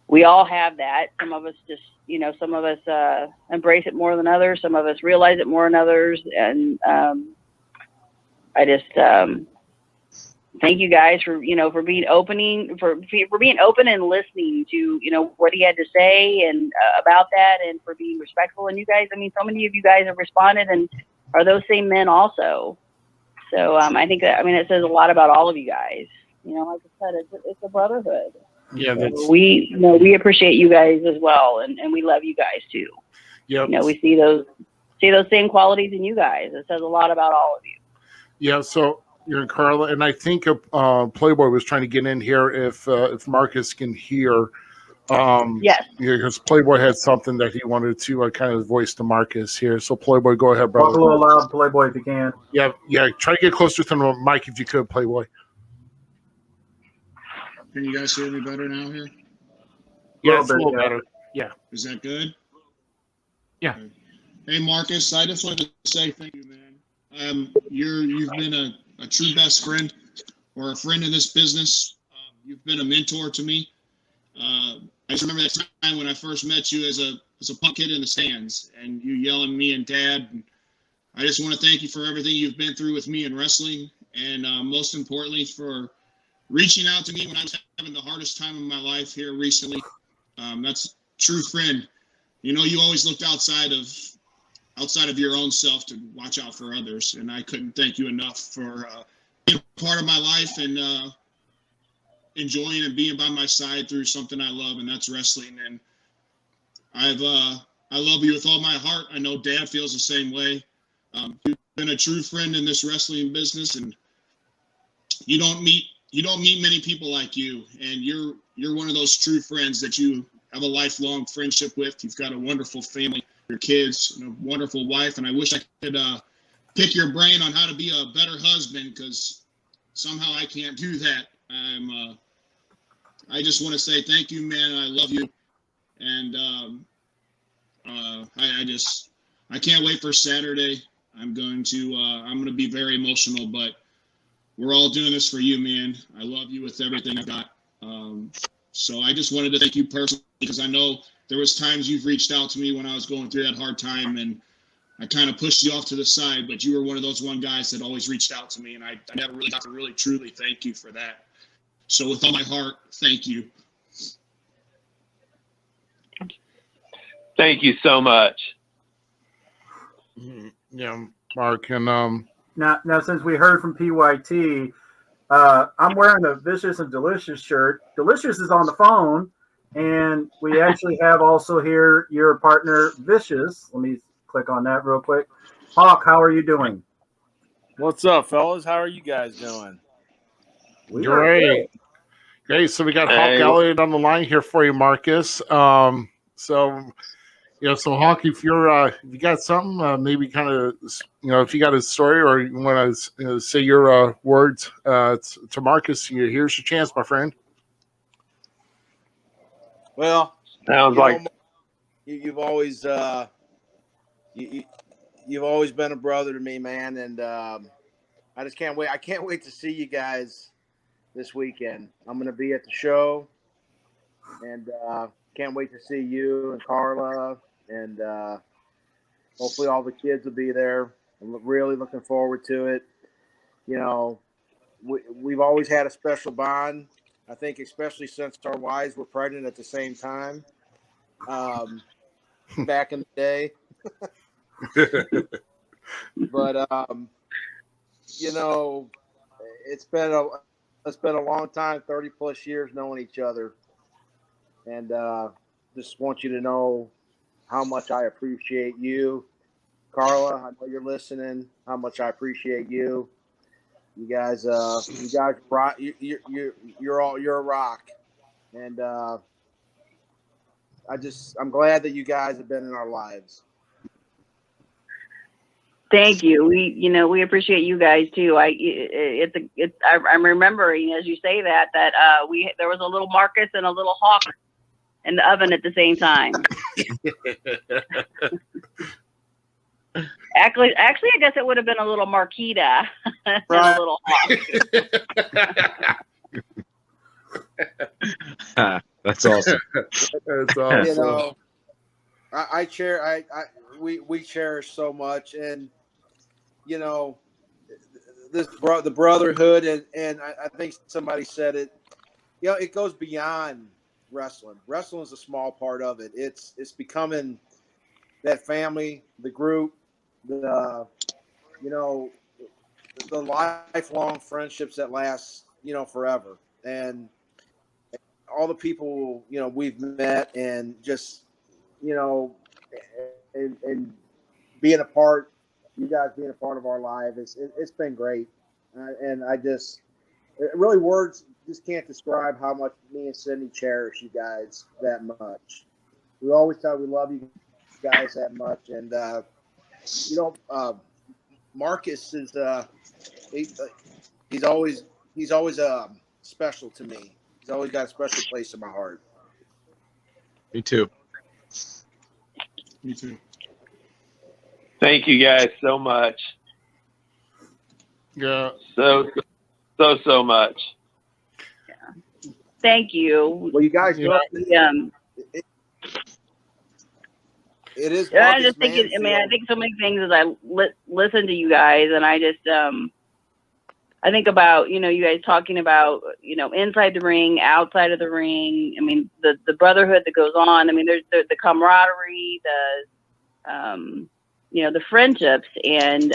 Speaker 9: we all have that. Some of us just, some of us embrace it more than others. Some of us realize it more than others. And I just thank you guys for being being open and listening to what he had to say and about that, and for being respectful. And you guys, I mean, so many of you guys have responded and are those same men also. So I think that, it says a lot about all of you guys. Like I said, it's a brotherhood.
Speaker 1: Yeah,
Speaker 9: so we appreciate you guys as well, and we love you guys too.
Speaker 1: Yeah,
Speaker 9: we see those same qualities in you guys. It says a lot about all of you.
Speaker 1: Yeah, so you're in Carla, and I think Playboy was trying to get in here if Marcus can hear.
Speaker 9: Yes.
Speaker 1: Because Playboy had something that he wanted to kind of voice to Marcus here. So Playboy, go ahead, brother.
Speaker 2: Talk a little loud, Playboy, if you can.
Speaker 1: Yeah. Try to get closer to the mic if you could, Playboy.
Speaker 4: Can you guys hear me better now here?
Speaker 1: Yeah, it's a little better. Yeah.
Speaker 4: Is that good?
Speaker 1: Yeah.
Speaker 4: Okay. Hey, Marcus, I just wanted to say thank you, man. You've been a true best friend, or a friend in this business. You've been a mentor to me. I just remember that time when I first met you as a punk kid in the stands, and you yelling me and Dad. And I just want to thank you for everything you've been through with me in wrestling, and most importantly for reaching out to me when I was having the hardest time of my life here recently. That's a true friend. You always looked outside of your own self to watch out for others, and I couldn't thank you enough for being part of my life and enjoying and being by my side through something I love, and that's wrestling. And I love you with all my heart. I know Dad feels the same way. You've been a true friend in this wrestling business, and you don't meet many people like you, and you're one of those true friends that you have a lifelong friendship with. You've got a wonderful family, your kids, and a wonderful wife, and I wish I could pick your brain on how to be a better husband, because somehow I can't do that. I just want to say thank you, man. I love you, and I can't wait for Saturday. I'm going to be very emotional, but we're all doing this for you, man. I love you with everything I've got. So I just wanted to thank you personally, because I know there was times you've reached out to me when I was going through that hard time, and I kind of pushed you off to the side, but you were one of those guys that always reached out to me, and I never really got to really truly thank you for that. So with all my heart, thank you.
Speaker 8: Thank you so much.
Speaker 1: Yeah, Mark, and
Speaker 2: Now, since we heard from PYT, I'm wearing a Vicious and Delicious shirt. Delicious is on the phone, and we actually have also here your partner, Vicious. Let me click on that real quick. Hawk, how are you doing?
Speaker 10: What's up, fellas? How are you guys doing?
Speaker 1: Great. So we got Hawk Elliott on the line here for you, Marcus. So Hawk, if you got something, maybe kind of, if you got a story or you want to say your words to Marcus, here's your chance, my friend.
Speaker 10: Well,
Speaker 8: sounds like
Speaker 10: you've always you've always been a brother to me, man, and I just can't wait. I can't wait to see you guys this weekend. I'm going to be at the show, and can't wait to see you and Carla, and hopefully all the kids will be there. I'm really looking forward to it. We've always had a special bond, I think, especially since our wives were pregnant at the same time back in the day. But you know, it's been a long time, 30 plus years knowing each other, and just want you to know how much I appreciate you, Carla. I know you're listening. How much I appreciate you. You guys rock. You're a rock, and I'm glad that you guys have been in our lives.
Speaker 9: Thank you. We appreciate you guys too. I'm remembering as you say that there was a little Marcus and a little Hawk in the oven at the same time. Actually, I guess it would have been a little Marquita and a little Hawk.
Speaker 6: That's awesome.
Speaker 1: That's awesome.
Speaker 10: You know, we cherish so much, and you know, the brotherhood, and I think somebody said it. You know, it goes beyond wrestling. Wrestling is a small part of it. It's becoming that family, the group, the lifelong friendships that last, forever, and all the people we've met, and just and being a part, you guys being a part of our life, it's been great, and really words just can't describe how much me and Cindy cherish you guys that much. We always tell we love you guys that much, and Marcus is he's always special to me. He's always got a special place in my heart.
Speaker 6: Me too.
Speaker 4: Me too.
Speaker 8: Thank you guys so much.
Speaker 1: Yeah.
Speaker 8: So much.
Speaker 9: Yeah. Thank you.
Speaker 10: Well, you guys know. It is.
Speaker 9: Yeah, I just think I think so many things as I listen to you guys, and I just I think about you guys talking about inside the ring, outside of the ring. I mean the brotherhood that goes on. I mean there's the camaraderie, the friendships, and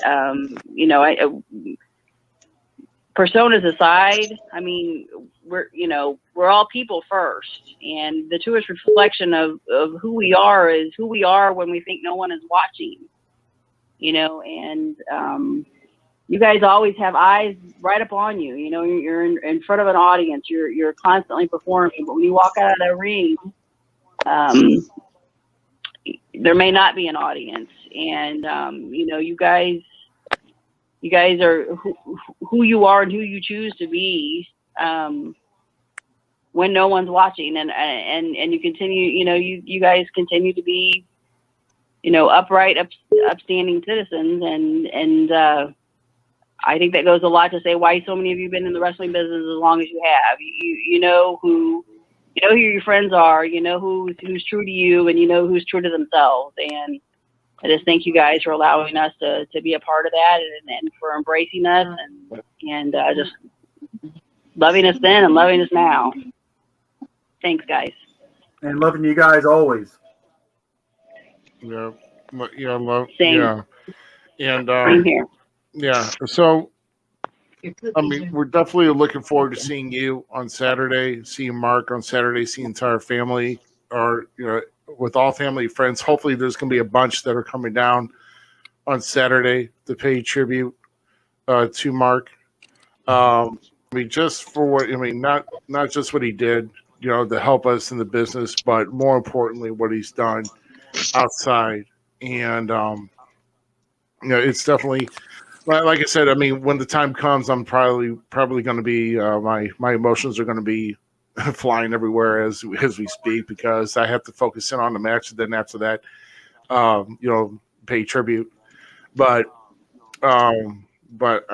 Speaker 9: personas aside, I mean we're all people first, and the truest reflection of who we are is who we are when we think no one is watching, and you guys always have eyes right upon you. You're in front of an audience, you're constantly performing, but when you walk out of that ring, there may not be an audience, and you guys are who you are and who you choose to be when no one's watching, and you continue, you guys continue to be, upright, upstanding citizens, and I think that goes a lot to say why so many of you have been in the wrestling business as long as you have. You know who your friends are, who's true to you, and who's true to themselves, and I just thank you guys for allowing us to be a part of that, and for embracing us, and just loving us then and loving us now. Thanks, guys.
Speaker 2: And loving you guys always.
Speaker 1: Yeah. Love.
Speaker 9: Same.
Speaker 1: Yeah. And
Speaker 9: Same here.
Speaker 1: yeah. So I mean, we're definitely looking forward to seeing you on Saturday, seeing Mark on Saturday, seeing the entire family, or with all family friends. Hopefully, there's going to be a bunch that are coming down on Saturday to pay tribute to Mark. I mean, just for what not just what he did, to help us in the business, but more importantly, what he's done outside. And it's definitely, like I said. I mean, when the time comes, I'm probably going to be my emotions are going to be flying everywhere as we speak, because I have to focus in on the match, and then after that, pay tribute. But I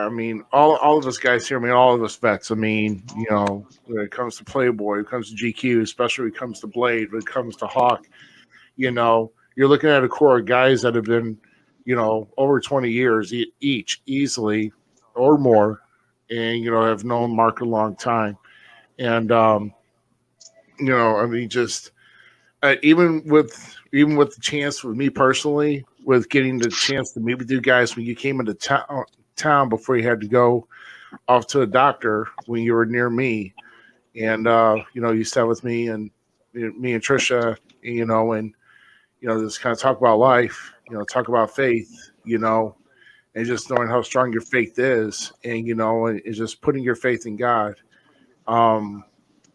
Speaker 1: mean, all of us guys here. I mean, all of us vets. I mean, when it comes to Playboy, when it comes to GQ, especially when it comes to Blade, when it comes to Hawk, you're looking at a core of guys that have been, over 20 years each, easily, or more, and have known Mark a long time. And I mean, just even with the chance with me personally, with getting the chance to meet with you guys when you came into town before you had to go off to a doctor when you were near me, and you sat with me and me and Trisha, and just kind of talk about life, talk about faith, and just knowing how strong your faith is, and and just putting your faith in God.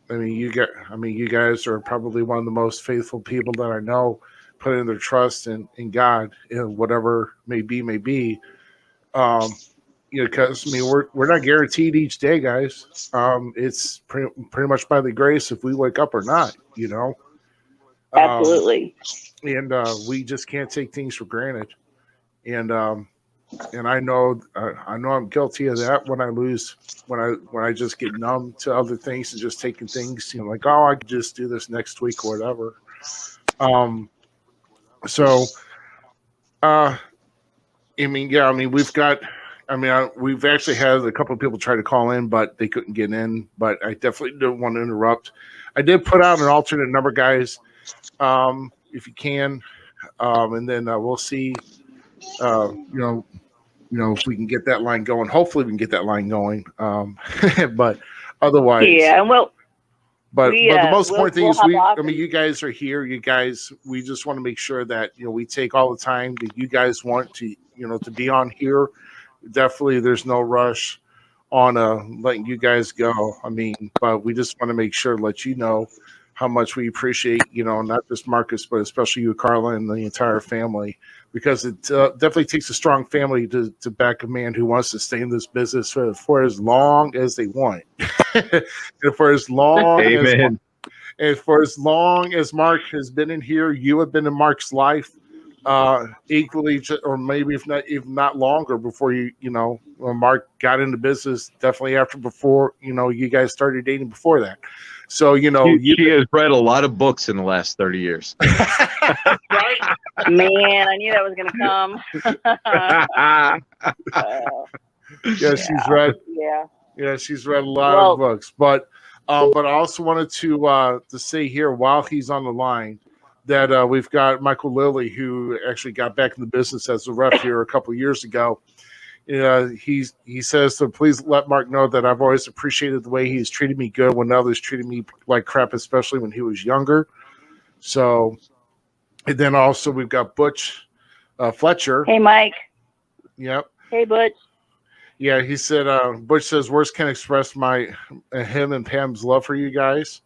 Speaker 1: You guys are probably one of the most faithful people that I know, putting their trust in God, whatever may be. Because we're not guaranteed each day, guys. It's pretty much by the grace if we wake up or not.
Speaker 9: Absolutely.
Speaker 1: And we just can't take things for granted. And I know I'm guilty of that when I just get numb to other things and just taking things, like, oh, I could just do this next week or whatever. We've actually had a couple of people try to call in, but they couldn't get in. But I definitely don't want to interrupt. I did put out an alternate number, guys, if you can, and then we'll see. If we can get that line going. Hopefully, we can get that line going. But otherwise,
Speaker 9: yeah. Well,
Speaker 1: but the most important thing is you guys are here. You guys, we just want to make sure that we take all the time that you guys want to to be on here. Definitely, there's no rush on letting you guys go. But we just want to make sure to let you know how much we appreciate, not just Marcus, but especially you, Carla, and the entire family, because it definitely takes a strong family to back a man who wants to stay in this business for as long as they want. And for as long
Speaker 6: Amen.
Speaker 1: and for as long as Mark has been in here, you have been in Mark's life equally, or maybe if not longer, before when Mark got into business, definitely before you guys started dating before that. So
Speaker 6: she has read a lot of books in the last 30 years.
Speaker 1: Right?
Speaker 9: Man, I knew that was going to come.
Speaker 1: She's read.
Speaker 9: Yeah,
Speaker 1: she's read a lot of books. But I also wanted to say here while he's on the line that we've got Michael Lilly, who actually got back in the business as a ref here a couple of years ago. He says to please let Mark know that I've always appreciated the way he's treated me good when others treated me like crap, especially when he was younger. So, and then also we've got Butch Fletcher.
Speaker 9: Hey, Mike.
Speaker 1: Yep.
Speaker 9: Hey, Butch.
Speaker 1: Yeah, he said, Butch says, words can express him and Pam's love for you guys.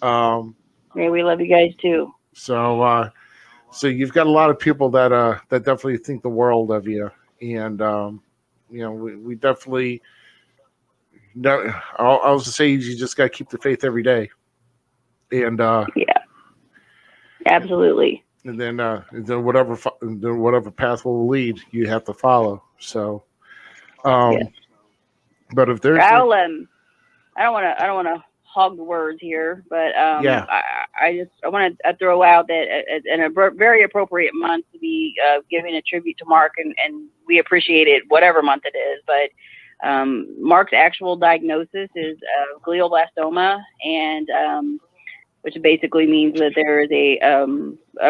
Speaker 9: Yeah, we love you guys too.
Speaker 1: So you've got a lot of people that definitely think the world of you. And, we definitely, I'll say you just got to keep the faith every day. And,
Speaker 9: yeah, absolutely.
Speaker 1: And then whatever path will lead, you have to follow. So,
Speaker 9: yes.
Speaker 1: But if there's,
Speaker 9: I don't want to hog the words here, but I want to throw out that in a very appropriate month to be giving a tribute to Mark, and we appreciate it whatever month it is. But Mark's actual diagnosis is glioblastoma, and which basically means that there is a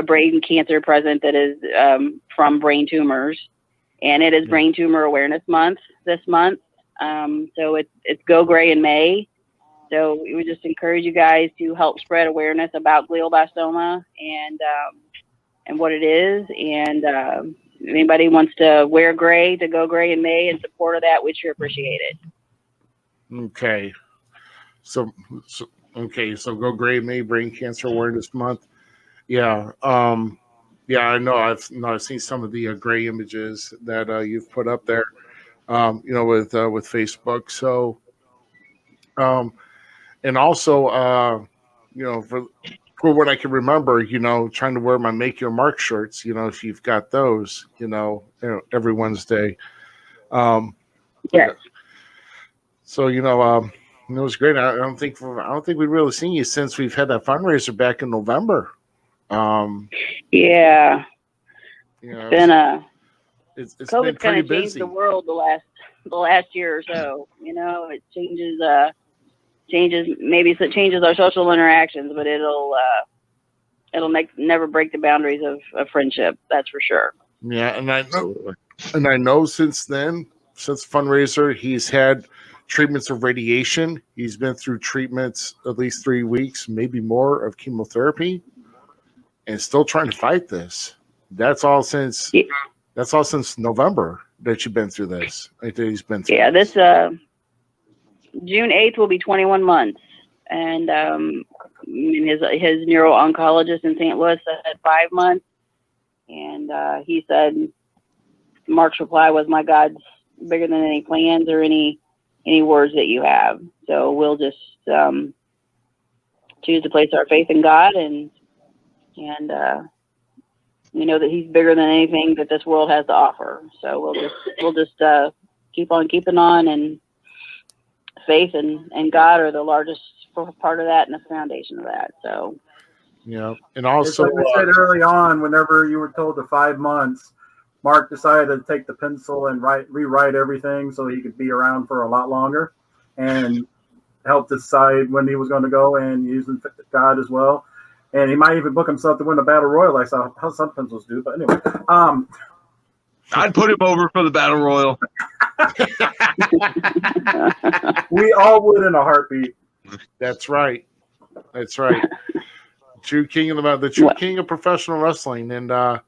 Speaker 9: brain cancer present that is from brain tumors, and it is Brain Tumor Awareness Month this month. So it's Go Gray in May. So we would just encourage you guys to help spread awareness about glioblastoma and what it is. And if anybody wants to wear gray to Go Gray in May in support of that, we'd sure appreciate it.
Speaker 1: Okay. So Go Gray in May, Brain Cancer Awareness Month. Yeah. I know. I've seen some of the gray images that you've put up there. With Facebook. So, and also, for what I can remember, trying to wear my Make Your Mark shirts, if you've got those, every Wednesday.
Speaker 9: Yes.
Speaker 1: So, it was great. I don't think we've really seen you since we've had that fundraiser back in November.
Speaker 9: Yeah. It's been
Speaker 1: it's
Speaker 9: COVID's
Speaker 1: been pretty
Speaker 9: changed
Speaker 1: busy.
Speaker 9: the world the last year or so. It changes our social interactions, but it'll it'll never break the boundaries of friendship. That's for sure.
Speaker 1: Yeah, and I know since then, since fundraiser, he's had treatments of radiation. He's been through treatments at least 3 weeks, maybe more, of chemotherapy, and still trying to fight this. That's all since November that you've been through this. That he's been through.
Speaker 9: Yeah, this June 8th will be 21 months, and his neuro-oncologist in St. Louis said 5 months, and he said Mark's reply was, "My God's bigger than any plans or any words that you have." So we'll just choose to place our faith in God, and we know that He's bigger than anything that this world has to offer. So we'll just keep on keeping on, and faith and God are the largest part of that and the foundation of that. So
Speaker 1: yeah, and also
Speaker 2: like we said early on, whenever you were told the 5 months, Mark decided to take the pencil and rewrite everything so he could be around for a lot longer, and help decide when he was going to go, and using God as well. And he might even book himself to win a battle royal, like how some pencils do. But anyway,
Speaker 6: I'd put him over for the battle royal.
Speaker 2: We all would in a heartbeat.
Speaker 1: That's right. That's right. True king of the true king of professional wrestling, and oh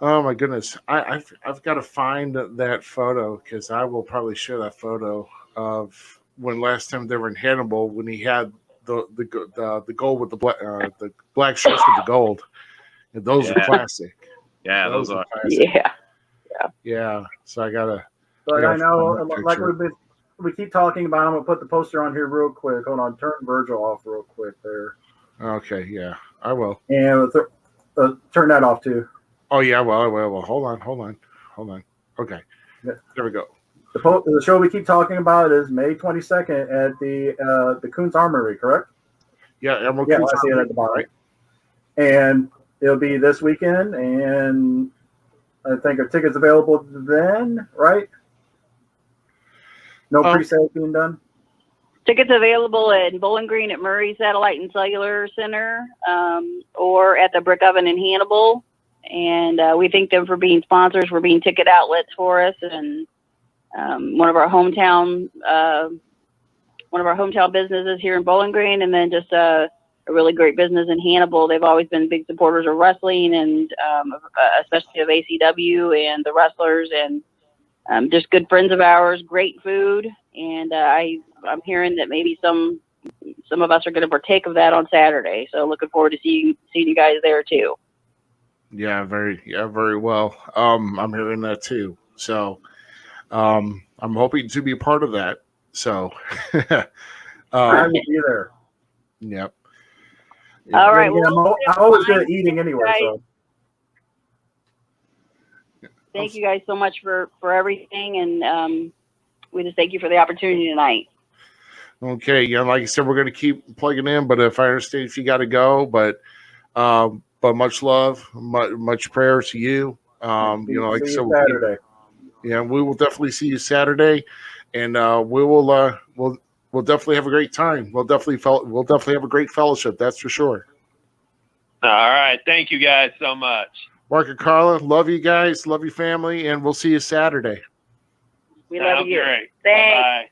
Speaker 1: my goodness, I've got to find that photo, because I will probably share that photo of when last time they were in Hannibal, when he had the gold with the black shorts with the gold. And those are classic.
Speaker 6: Yeah, those are
Speaker 1: classic.
Speaker 9: Yeah.
Speaker 1: So I gotta.
Speaker 2: But I know, like we keep talking about, I'm gonna put the poster on here real quick. Hold on, turn Virgil off real quick there.
Speaker 1: Okay, yeah, I will.
Speaker 2: And turn that off too.
Speaker 1: Oh yeah, well, I will. Hold on. Okay, there we go.
Speaker 2: The show we keep talking about is May 22nd at the Coons Armory, correct?
Speaker 1: Yeah,
Speaker 2: I see it at the bottom. Right? And it'll be this weekend, and I think our tickets available then, right? No pre-sale being done?
Speaker 9: Tickets available in Bowling Green at Murray Satellite and Cellular Center, or at the Brick Oven in Hannibal. And we thank them for being sponsors, for being ticket outlets for us, and one of our hometown businesses here in Bowling Green, and then just a really great business in Hannibal. They've always been big supporters of wrestling, and especially of ACW and the wrestlers, and just good friends of ours. Great food, and I'm hearing that maybe some of us are going to partake of that on Saturday. So looking forward to seeing you guys there too.
Speaker 1: Yeah, very well. I'm hearing that too. So I'm hoping to be a part of that. So
Speaker 2: I will be there.
Speaker 1: Yep.
Speaker 9: All right.
Speaker 2: Well, I'm always good at eating anyway. So
Speaker 9: thank you guys so much for everything, and we just thank you for the opportunity tonight.
Speaker 1: Okay, yeah, like I said, we're going to keep plugging in, but if I understand, if you got to go, but much love, much prayer to you. Like I said,
Speaker 2: Saturday.
Speaker 1: We will definitely see you Saturday, and we'll definitely have a great time. We'll definitely have a great fellowship. That's for sure.
Speaker 7: All right, thank you guys so much.
Speaker 1: Mark and Carla, love you guys, love your family, and we'll see you Saturday.
Speaker 9: We love you.
Speaker 7: Great.
Speaker 9: Thanks.
Speaker 7: Bye.